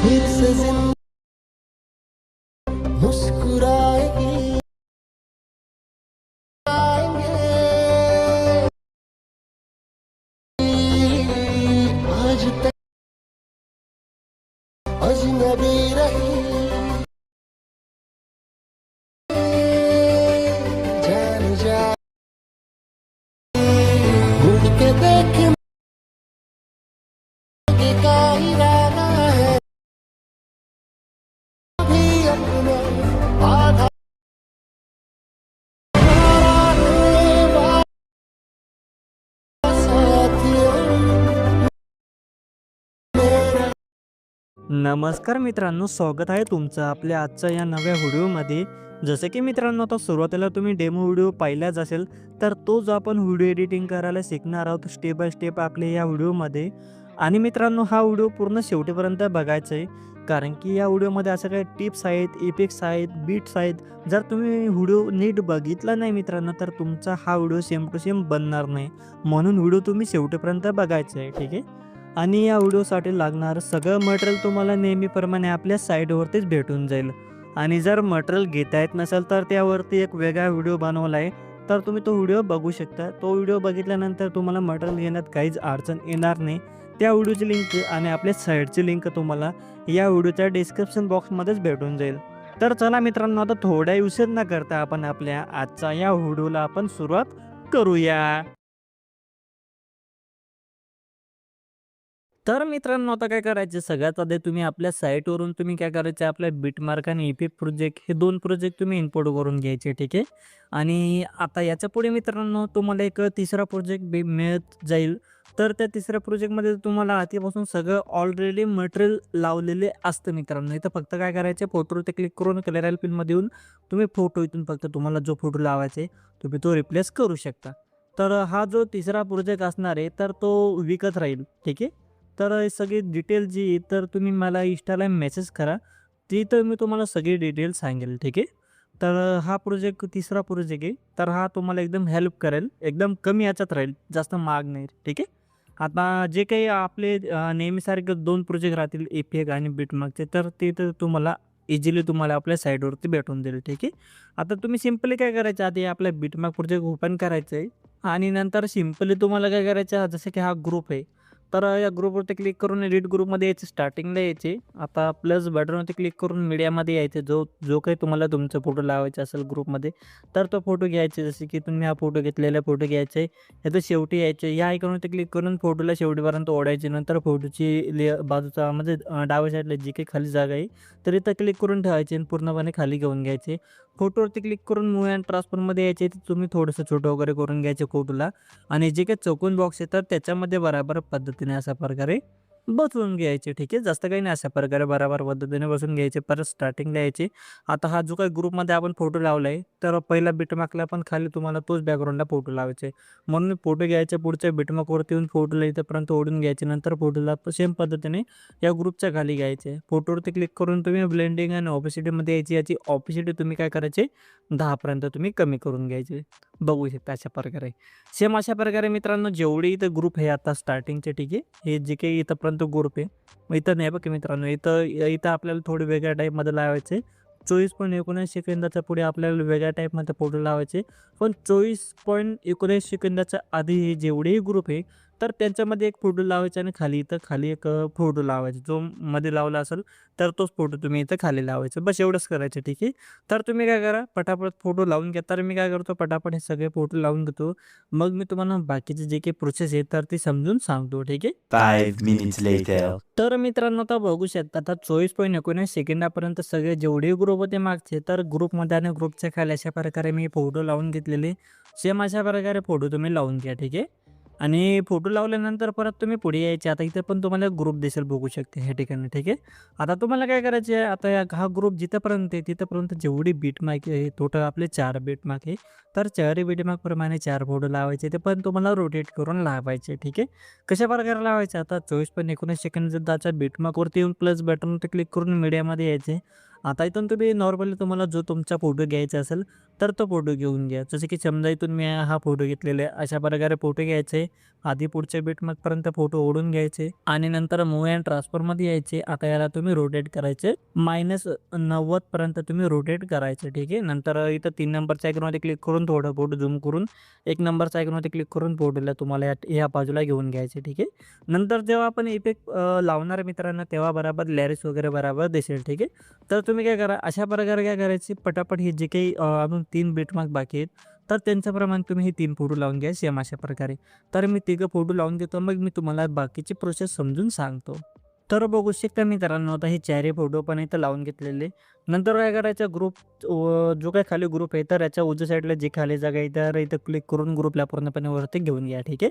फिर से जिंदगी मुस्कुराएगी, आएंगे आज तक अजनबी रही, जान जा मुड़ के देखे का इरादा है भी अपना आधा साथियों मेरा। नमस्कार मित्रांनो, स्वागत आहे तुमचं आपल्या आजच्या या नव्या व्हिडिओमध्ये। जसे की मित्रांनो, आता सुरुवातीला तुम्ही डेमो व्हिडिओ पाहिलाच असेल, तर तो जो आपण व्हिडिओ एडिटिंग करायला शिकणार आहोत स्टेप बाय स्टेप आपल्या या व्हिडिओमध्ये। आणि मित्रांनो, हा व्हिडिओ पूर्ण शेवटपर्यंत बघायचा आहे, कारण की या व्हिडिओमध्ये असं काही टिप्स आहेत, इफेक्ट्स आहेत, बीट्स आहेत। जर तुम्ही व्हिडिओ नीट बघितला नाही मित्रांनो, तर तुमचा हा व्हिडिओ सेम टू सेम बनणार नाही। म्हणून व्हिडिओ तुम्ही शेवटपर्यंत बघायचा आहे, ठीक आहे। आणि या व्हिडिओसाठी लागणारं सगळं मटेरियल तुम्हाला नेहमीप्रमाणे आपल्या साईटवरतीच भेटून जाईल। आणि जर मटेरियल घेता येत नसेल तर त्यावरती एक वेगळा व्हिडिओ बनवला आहे, तर तुम्ही तो व्हिडिओ बघू शकता। तो व्हिडिओ बघितल्यानंतर तुम्हाला मटेरियल घेण्यात काहीच अडचण येणार नाही। त्या व्हिडिओची लिंक आणि आपल्या साईटची लिंक तुम्हाला या व्हिडिओच्या डिस्क्रिप्शन बॉक्समध्येच भेटून जाईल। तर चला मित्रांनो, आता थोडा उशीर न करता आपण आपल्या आजच्या या व्हिडिओला आपण सुरुवात करूया। तर मित्रांनो, आता काय करायचं, सगळ्यात आधी तुम्ही आपल्या साईटवरून तुम्ही काय करायचं, आपल्या बिटमार्क आणि इफेक्ट प्रोजेक्ट हे 2 प्रोजेक्ट तुम्ही इम्पोर्ट करून घ्यायचे, ठीक आहे। आणि आता याच्यापुढे मित्रांनो, तुम्हाला एक तिसरा प्रोजेक्ट मिळत जाईल। तर त्या तिसऱ्या प्रोजेक्टमध्ये तुम्हाला आधीपासून सगळं ऑलरेडी मटेरियल लावलेले असतं मित्रांनो। इथं फक्त काय करायचं, फोटोवरती क्लिक करून कलर पिनमध्ये येऊन तुम्ही फोटो इथून फक्त तुम्हाला जो फोटो लावायचा आहे तुम्ही तो रिप्लेस करू शकता। तर हा जो तिसरा प्रोजेक्ट असणार आहे, तर तो विकत राहील, ठीक आहे। तर हे सगळी डिटेल जी आहे, तर तुम्ही मला इंस्टाला मेसेज करा, तिथं मी तुम्हाला सगळी डिटेल सांगेल, ठीक आहे। तर हा प्रोजेक्ट तिसरा प्रोजेक्ट आहे, तर हा तुम्हाला एकदम हेल्प करेल, एकदम कमी ह्याच्यात राहील, जास्त महाग नाही, ठीक आहे। आता जे काही आपले नेहमीसारखे 2 प्रोजेक्ट राहतील इफेक्ट आणि बिटमार्कचे, तर ते तर तुम्हाला इझिली तुम्हाला आपल्या साईटवरती भेटून जाईल, ठीक आहे। आता तुम्ही सिम्पली काय करायचं, आधी आपला बिटमार्क प्रोजेक्ट ओपन करायचं आहे आणि नंतर सिम्पली तुम्हाला काय करायचं, जसं की हा ग्रुप आहे, तर या ग्रुपवरती क्लिक करून एडिट ग्रुपमध्ये यायचे, स्टार्टिंगला यायचे। आता प्लस बटनवरती क्लिक करून मीडियामध्ये यायचे, जो जो काही तुम्हाला तुमचा फोटो लावायचा असेल ग्रुपमध्ये, तर तो फोटो घ्यायचे। जसे की तुम्ही हा फोटो घेतलेला फोटो घ्यायचा आहे, ह्याचं शेवटी यायचे, या आयकॉनवरती क्लिक करून फोटोला शेवटीपर्यंत ओढायचे। नंतर फोटोची बाजूचा म्हणजे डाव्या साईडला जी काही खाली जागा आहे, तर इथं क्लिक करून ठेवायची आणि पूर्णपणे खाली घेऊन घ्यायचे। फोटोवरती क्लिक करून मूव्ह अँड ट्रान्सफरमध्ये यायचे, तुम्ही थोडंसं छोटं वगैरे करून घ्यायचे फोटोला। आणि जे काही चौकोन बॉक्स आहे, तर त्याच्यामध्ये बरोबर पद्धतीने अशा प्रकारे बसवून घ्यायचे, ठीक आहे। जास्त काही नाही, अशा प्रकारे बरोबर पद्धतीने बसवून घ्यायचे। परत स्टार्टिंगला यायचे। आता हा जो काही ग्रुपमध्ये आपण फोटो लावला आहे, तर पहिला बिटमार्कला पण खाली तुम्हाला तोच बॅकग्राऊंडला फोटो लावायचे, म्हणून फोटो घ्यायचे, पुढच्या बिटमार्कवरती येऊन फोटोला इथपर्यंत ओढून घ्यायचे। नंतर फोटोला सेम पद्धतीने या ग्रुपच्या खाली घ्यायचे, फोटोवरती क्लिक करून तुम्ही ब्लेंडिंग आणि ऑपेसिटीमध्ये यायची। याची ऑपेसिटी तुम्ही काय करायचे, 10 पर्यंत तुम्ही कमी करून घ्यायचे, बघू शकता अशा प्रकारे। सेम अशा प्रकारे मित्रांनो, जेवढे इथं ग्रुप आहे आता स्टार्टिंगचे, ठीक आहे, हे जे काही इथंपर्यंत ग्रुप आहे, मग इथं नाही बघा मित्रांनो, इथं इथं आपल्याला थोडे वेगळ्या टाईपमध्ये लावायचे। 24.19 सेकंदाच्या पुढे आपल्याला वेगळ्या टाईपमध्ये फोटो लावायचे, पण 24.19 सेकंदाच्या आधी हे जेवढेही ग्रुप आहे, तर त्यांच्यामध्ये एक फोटो लावायचा आणि खाली एक फोटो लावायचा, जो मध्ये लावला असेल तर तोच फोटो तुम्ही इथं खाली लावायचा, बस एवढंच करायचं, ठीक आहे। तर तुम्ही काय करा, पटापट फोटो लावून घ्या। तर मी काय करतो, पटापट हे सगळे फोटो लावून घेतो, मग मी तुम्हाला बाकीचे जे काही प्रोसेस आहे तर ती समजून सांगतो, ठीक आहे। 5 minutes later. तर मित्रांनो, आता बघू शकता, आता 24.19 सेकंदापर्यंत सगळे जेवढे ग्रुप होते मागचे, तर ग्रुपमध्ये आणि ग्रुपच्या खाली अशा प्रकारे मी फोटो लावून घेतलेले। सेम अशा प्रकारे फोटो तुम्ही लावून घ्या, ठीक आहे। आणि फोटो लावल्यानंतर परत तुम्ही पुढे यायचे। आता इथं पण तुम्हाला ग्रुप दिसेल, बघू शकते ह्या ठिकाणी, ठीक आहे। आता तुम्हाला काय करायचे आहे, आता हा ग्रुप जिथंपर्यंत आहे तिथंपर्यंत जेवढी बीटमार्क आहे, टोटल आपले 4 बीटमार्क आहे, तर 4 बीटमार्कप्रमाणे 4 फोटो लावायचे, ते पण तुम्हाला रोटेट करून लावायचे, ठीक आहे। कशा प्रकारे लावायचे, आता 24.19 सेकंदाच्या बीटमार्कवरती येऊन प्लस बटनवरती क्लिक करून मीडियामध्ये यायचे। आता इथून तुम्ही नॉर्मली तुम्हाला जो तुमचा फोटो घ्यायचा असेल, तर तो फोटो घेऊन घ्या. जसं की समजा इथून मी हा फोटो घेतलेला आहे. अशा प्रकारे फोटो घ्यायचे. आधी पुढच्या बिटमार्कपर्यंत फोटो ओढून घ्यायचे आणि नंतर मूव्ह अँड ट्रान्सफरमध्ये यायचे. आता याला तुम्ही रोटेट करायचे. -90 पर्यंत तुम्ही रोटेट करायचे. ठीक आहे. नंतर इथं 3 नंबरच्या आयकॉनवरती क्लिक करून थोडं फोटो झूम करून 1 नंबरच्या आयकॉनवरती क्लिक करून फोटोला तुम्हाला या बाजूला घेऊन घ्यायचे. ठीक आहे. नंतर जेव्हा आपण इफेक्ट लावणार मित्रांनो, तेव्हा बरोबर लिरिक्स वगैरे बरोबर दिसेल. ठीक आहे. तर तुम्ही काय करा, अशा प्रकारे काय करायची, पटापट हे जे काही अजून 3 बिटमार्क बाकी आहेत, तर त्यांच्याप्रमाणे तुम्ही हे 3 फोटो लावून घ्या सेम अशा प्रकारे. तर मी तिघं फोटो लावून देतो, मग मी तुम्हाला बाकीची प्रोसेस समजून सांगतो. तर बघू शकता मित्रांनो, आता हे 4ही फोटो पण इथं लावून घेतलेले. नंतर काय करायचं, ग्रुप जो काही खाली ग्रुप आहे, तर याच्या उजव्या साईडला जी खाली जागा आहे, तर इथं क्लिक करून ग्रुपला पूर्णपणे वरती घेऊन घ्या. ठीक आहे.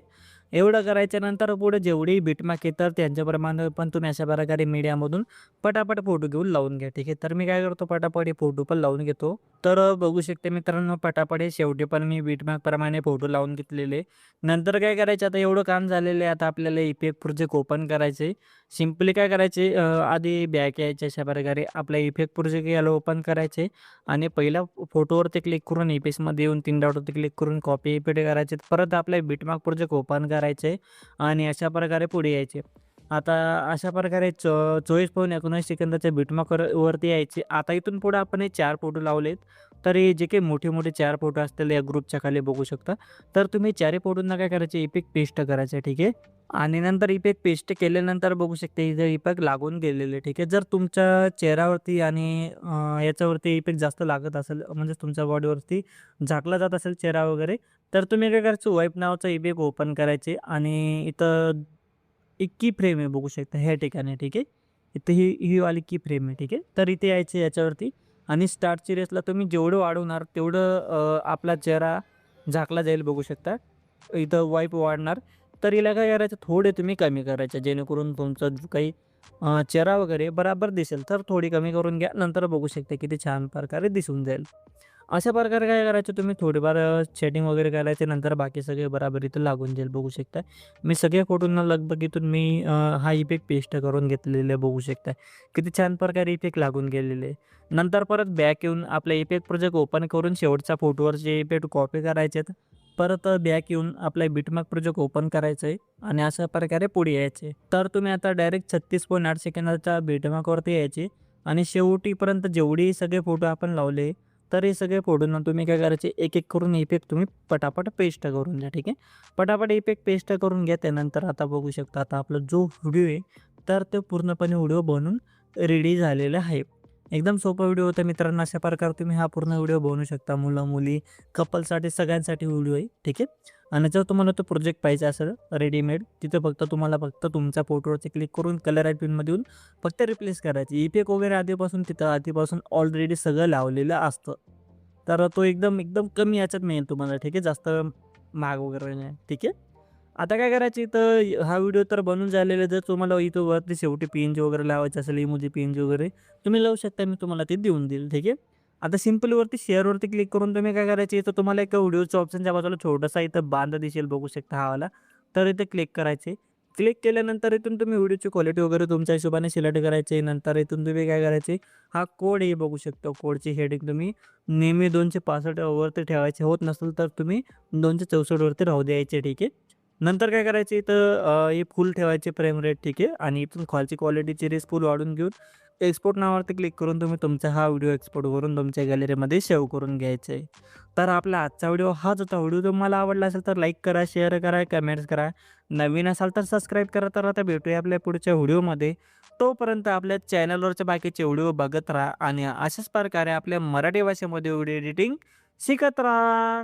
एवढं करायच्या नंतर पुढे जेवढी बिटमार्क येतात त्यांच्याप्रमाणे पण तुम्ही अशा प्रकारे मीडियामधून पटापट फोटो घेऊन लावून घ्या. ठीक आहे. तर मी काय करतो, पटापट हे फोटो पण लावून घेतो. तर बघू शकते मित्रांनो, पटापट हे शेवटी पण मी बिटमार्कप्रमाणे फोटो लावून घेतलेले. नंतर काय करायचं, आता एवढं काम झालेलं आहे, आता आपल्याला इफेक्ट प्रोजेक्ट ओपन करायचे. सिम्पली काय करायचे, आधी बॅक यायचे, अशा प्रकारे आपल्या इफेक्ट प्रोजेक्ट याला ओपन करायचे आणि पहिल्या फोटोवरती क्लिक करून इफेक्ट्समध्ये येऊन 3 डॉटवरती क्लिक करून कॉपी इफेक्ट करायचे. परत आपल्या बिटमार्क प्रोजेक्ट ओपन करायचे आणि अशा प्रकारे पुढे यायचे. आता अशा प्रकारे 24.19 सेकंदाच्या वरती यायचे. आता इथून पुढे आपण हे 4 फोटो लावलेत. तर हे जे काही मोठे-मोठे 4 फोटो असतील या ग्रुपच्या खाली बघू शकता. तर तुम्ही 4ही फोटोंना काय करायचे, इफेक्ट पेस्ट करायचे. ठीक आहे. आणि नंतर इफेक्ट पेस्ट केल्यानंतर बघू शकता इथे इफेक्ट लागून गेलेले. ठीक आहे. जर तुमच्या चेहऱ्यावरती आणि याच्यावरती इफेक्ट जास्त लागत असेल, म्हणजे तुमच्या बॉडीवरती झाकला जात असेल चेहरा वगैरे, तर तुम्ही काय करायचं, वाईप नावाचा इफेक्ट ओपन करायचे आणि इथं एक की फ्रेम आहे बघू शकता ह्या ठिकाणी. ठीक आहे. इथं ही वाली की फ्रेम आहे. ठीक आहे. तर इथे यायचे याच्यावरती आणि स्टार्टची रेसला तुम्ही जेवढं वाढवणार तेवढं आपला चेहरा झाकला जाईल बघू शकता. इथं वाईप वाढणार. तर हिला काय करायचं, थोडे तुम्ही कमी करायचे, जेणेकरून तुमचा जो काही चेहरा वगैरे बराबर दिसेल. तर थोडी कमी करून घ्या. नंतर बघू शकता किती छान प्रकारे दिसून जाईल. अशा प्रकारे काय करायचं, तुम्ही थोडीफार सेटिंग वगैरे करायचे, नंतर बाकी सगळे बराबर इथं लागून जाईल बघू शकता. मी सगळ्या फोटोंना लगभग इथून मी हा इफेक्ट पेस्ट करून घेतलेले बघू शकता. किती छान प्रकारे इफेक्ट लागून गेलेले. नंतर परत बॅक येऊन आपला इफेक्ट प्रोजेक्ट ओपन करून शेवटच्या फोटोवरचे इफेक्ट कॉपी करायचे आहेत. परत बॅक येऊन आपला बिटमार्क प्रोजेक्ट ओपन करायचं आहे आणि अशा प्रकारे पुढे यायचे. तर तुम्ही आता डायरेक्ट 36.8 सेकंदाच्या बिटमार्कवरती यायचे आणि शेवटीपर्यंत जेवढे सगळे फोटो आपण लावले, तर हे सगळे फोटोंना तुम्ही काय करायचे, एक-एक करून इफेक्ट तुम्ही पटापट पेस्ट करून द्या. ठीक आहे. पटापट इफेक्ट पेस्ट करून घ्या. त्यानंतर आता बघू शकता, आता आपला जो व्हिडिओ आहे, तर तो पूर्णपणे व्हिडिओ बनून रेडी झालेला आहे. एकदम सोपा व्हिडिओ होता मित्रांनो. अशा प्रकारे तुम्ही हा पूर्ण व्हिडिओ बनवू शकता. मुलं-मुली, कपलसाठी सगळ्यांसाठी व्हिडिओ आहे. ठीक आहे. आणि जर तुम्हाला तो प्रोजेक्ट पाहिजे असेल रेडीमेड, तिथं फक्त तुमच्या फोटोवरती क्लिक करून कलर ॲडपिनमध्ये येऊन फक्त रिप्लेस करायची. इफेक्ट वगैरे आधीपासून ऑलरेडी सगळं लावलेलं असतं. तर तो एकदम कमी याच्यात मिळेल तुम्हाला. ठीक आहे. जास्त महाग वगैरे नाही. ठीक आहे. आता काय करायचं, तर हा व्हिडिओ तर बनून झालेला आहे. जर तुम्हाला इथं वरती शेवटी पी-एन-जी वगैरे लावायचं असेल, इमोजी पी-एन-जी वगैरे तुम्ही लावू शकता. मी तुम्हाला ते देऊन देईल. ठीक आहे. आता सिम्पलवरती शेअरवरती क्लिक करून तुम्ही काय करायचे, इथं तुम्हाला एक व्हिडिओच्या ऑप्शनच्या बाजूला छोटासा इथं बांध दिसेल बघू शकता हा वाला. तर इथे क्लिक करायचे. क्लिक केल्यानंतर इथून तुम्ही व्हिडिओची क्वालिटी वगैरे तुमच्या हिशोबाने सिलेक्ट करायचे. नंतर इथून तुम्ही काय करायचे, हा कोड हे बघू शकता. कोडची हेडिंग तुम्ही नेहमी 265 वरती ठेवायचे. होत नसेल तर तुम्ही 264 वरती राहू द्यायचे. ठीक आहे. नंतर काय करायचे, इथं हे फुल ठेवायचे फ्रेम रेट. ठीक आहे. आणि इथून खालची क्वालिटीची रेस फुल वाढून घेऊन एक्सपोर्ट नावावरती क्लिक करून तुम्ही तुमचा हा व्हिडिओ एक्सपोर्ट करून तुमच्या गॅलरीमध्ये सेव्ह करून घ्यायचा आहे. तर आपला आजचा व्हिडिओ हाच होता. व्हिडिओ तुम्हाला आवडला असेल तर लाईक करा, शेअर करा, कमेंट्स करा. नवीन असाल तर सबस्क्राईब करा. तर आता भेटूया आपल्या पुढच्या व्हिडिओमध्ये. तोपर्यंत आपल्या चॅनलवरचे बाकीचे व्हिडिओ बघत राहा आणि अशाच प्रकारे आपल्या मराठी भाषेमध्ये व्हिडिओ एडिटिंग शिकत राहा.